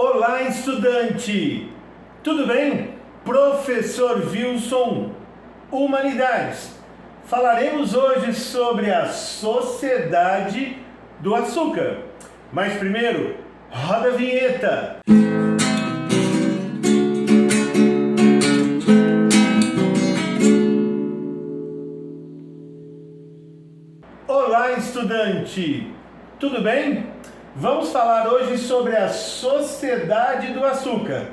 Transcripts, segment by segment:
Olá, estudante! Tudo bem? Professor Wilson, Humanidades. Falaremos hoje sobre a Sociedade do Açúcar. Mas primeiro, roda a vinheta! Olá, estudante! Tudo bem? Vamos falar hoje sobre a Sociedade do Açúcar.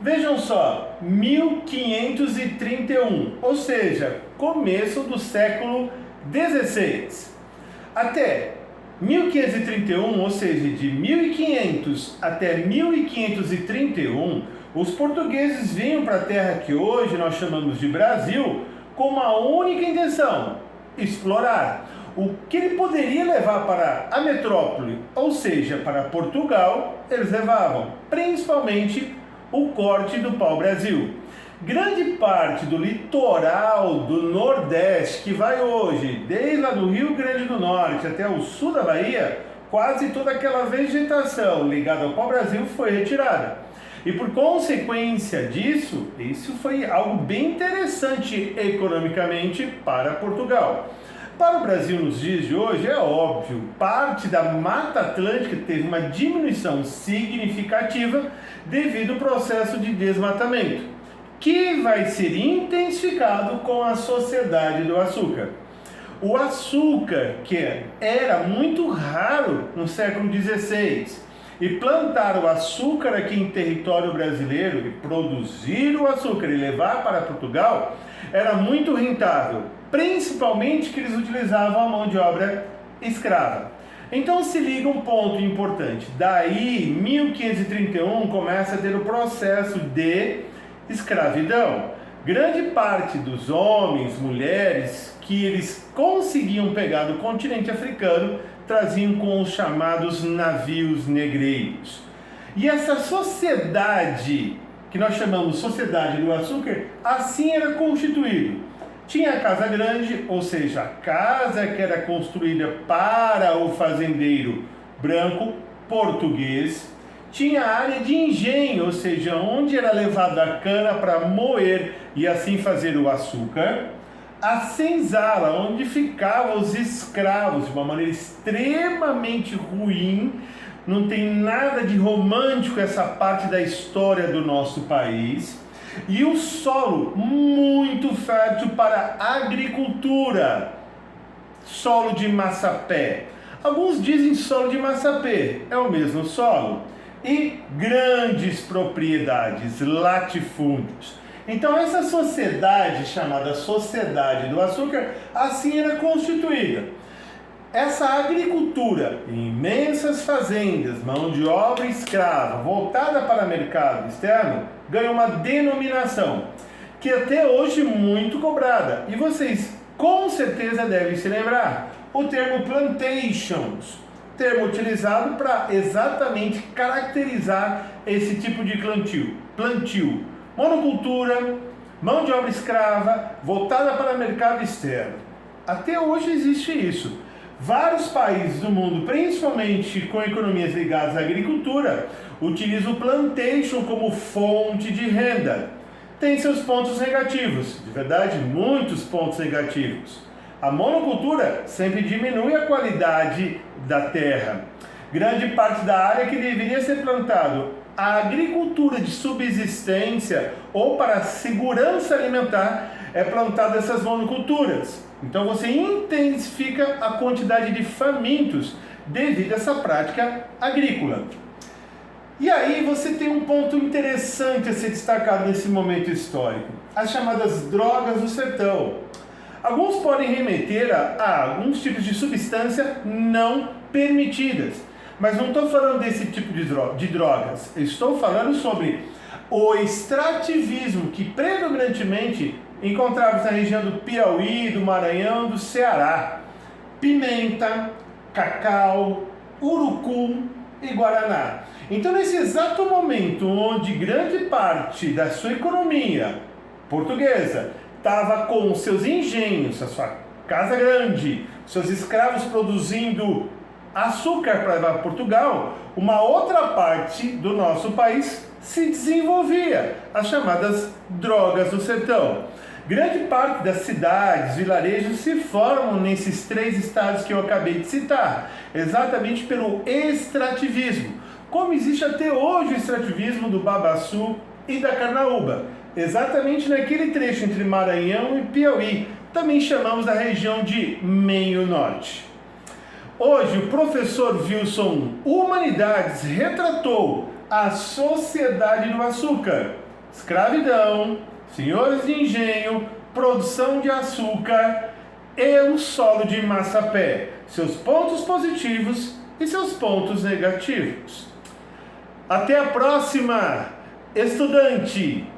Vejam só, 1531, ou seja, começo do século XVI. Até 1531, ou seja, de 1500 até 1531, os portugueses vinham para a terra que hoje nós chamamos de Brasil com uma única intenção: explorar. O que ele poderia levar para a metrópole, ou seja, para Portugal, eles levavam, principalmente o corte do pau-brasil. Grande parte do litoral do Nordeste, que vai hoje, desde lá do Rio Grande do Norte até o sul da Bahia, quase toda aquela vegetação ligada ao pau-brasil foi retirada. E por consequência disso, isso foi algo bem interessante economicamente para Portugal. Para o Brasil nos dias de hoje, é óbvio, parte da Mata Atlântica teve uma diminuição significativa devido ao processo de desmatamento, que vai ser intensificado com a Sociedade do Açúcar. O açúcar, que era muito raro no século XVI, e plantar o açúcar aqui em território brasileiro e produzir o açúcar e levar para Portugal era muito rentável, principalmente que eles utilizavam a mão de obra escrava. Então se liga um ponto importante. Daí, 1531, começa a ter o processo de escravidão. Grande parte dos homens, mulheres, que eles conseguiam pegar do continente africano, traziam com os chamados navios negreiros. E essa sociedade, que nós chamamos Sociedade do Açúcar, assim era constituído. Tinha a casa grande, ou seja, a casa que era construída para o fazendeiro branco português. Tinha a área de engenho, ou seja, onde era levada a cana para moer e assim fazer o açúcar. A senzala, onde ficavam os escravos, de uma maneira extremamente ruim. Não tem nada de romântico essa parte da história do nosso país. E o solo muito fértil para a agricultura, solo de massapé. Alguns dizem solo de massapé, é o mesmo solo. E grandes propriedades, latifúndios. Então essa sociedade, chamada Sociedade do Açúcar, assim era constituída. Essa agricultura, imensas fazendas, mão de obra escrava, voltada para o mercado externo, ganhou uma denominação que até hoje é muito cobrada. E vocês com certeza devem se lembrar, o termo plantations, termo utilizado para exatamente caracterizar esse tipo de plantio. Monocultura, mão de obra escrava, voltada para o mercado externo. Até hoje existe isso. Vários países do mundo, principalmente com economias ligadas à agricultura, utilizam o plantation como fonte de renda. Tem seus pontos negativos, de verdade, muitos pontos negativos. A monocultura sempre diminui a qualidade da terra. Grande parte da área que deveria ser plantado a agricultura de subsistência ou para segurança alimentar é plantada essas monoculturas. Então você intensifica a quantidade de famintos devido a essa prática agrícola. E aí você tem um ponto interessante a ser destacado nesse momento histórico: as chamadas drogas do sertão. Alguns podem remeter a alguns tipos de substância não permitidas, mas não estou falando desse tipo de drogas. Estou falando sobre o extrativismo que predominantemente encontrava-se na região do Piauí, do Maranhão, do Ceará. Pimenta, cacau, urucum e guaraná. Então nesse exato momento onde grande parte da sua economia portuguesa estava com seus engenhos, a sua casa grande, seus escravos produzindo açúcar para levar para Portugal, uma outra parte do nosso país se desenvolvia, as chamadas drogas do sertão. Grande parte das cidades, vilarejos se formam nesses 3 estados que eu acabei de citar, exatamente pelo extrativismo, como existe até hoje o extrativismo do Babaçu e da Carnaúba, exatamente naquele trecho entre Maranhão e Piauí, também chamamos da região de Meio Norte. Hoje o professor Wilson Humanidades retratou a sociedade do açúcar, escravidão, senhores de engenho, produção de açúcar e o solo de Massapé, seus pontos positivos e seus pontos negativos. Até a próxima, estudante!